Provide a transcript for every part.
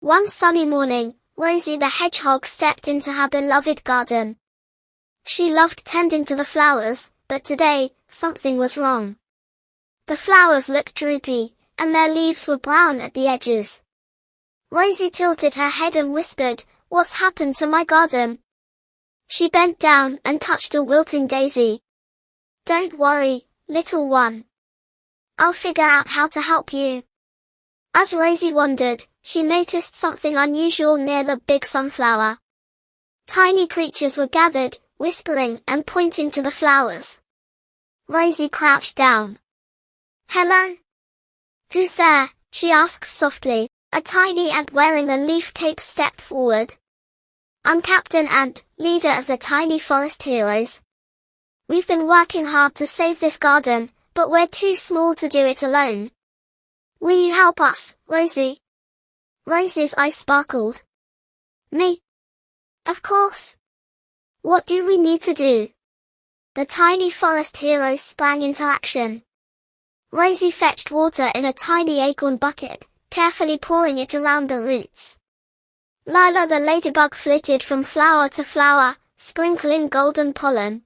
One sunny morning, Rosie the Hedgehog stepped into her beloved garden. She loved tending to the flowers, but today, something was wrong. The flowers looked droopy, and their leaves were brown at the edges. Rosie tilted her head and whispered, "What's happened to my garden?" She bent down and touched a wilting daisy. "Don't worry, little one. I'll figure out how to help you." As Rosie wondered, she noticed something unusual near the big sunflower. Tiny creatures were gathered, whispering and pointing to the flowers. Rosie crouched down. "Hello? Who's there?" she asked softly. A tiny ant wearing a leaf cape stepped forward. "I'm Captain Ant, leader of the tiny forest heroes. We've been working hard to save this garden, but we're too small to do it alone. Will you help us, Rosie?" Rosie's eyes sparkled. "Me? Of course. What do we need to do?" The tiny forest heroes sprang into action. Rosie fetched water in a tiny acorn bucket, carefully pouring it around the roots. Lila the ladybug flitted from flower to flower, sprinkling golden pollen.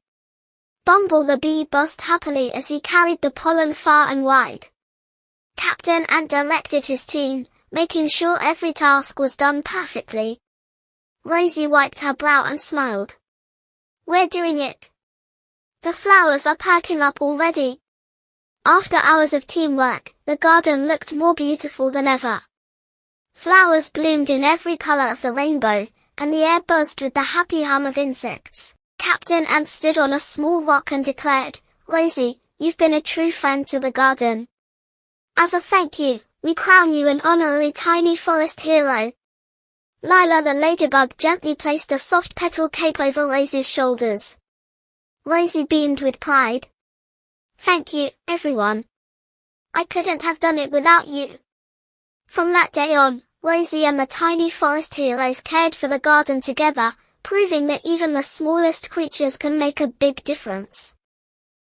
Bumble the bee buzzed happily as he carried the pollen far and wide. Captain Ant directed his team, making sure every task was done perfectly. Rosie wiped her brow and smiled. "We're doing it. The flowers are perking up already." After hours of teamwork, the garden looked more beautiful than ever. Flowers bloomed in every color of the rainbow, and the air buzzed with the happy hum of insects. Captain Ant stood on a small rock and declared, "Rosie, you've been a true friend to the garden. As a thank you, we crown you an honorary tiny forest hero." Lila the ladybug gently placed a soft petal cape over Rosie's shoulders. Rosie beamed with pride. "Thank you, everyone. I couldn't have done it without you." From that day on, Rosie and the tiny forest heroes cared for the garden together, proving that even the smallest creatures can make a big difference.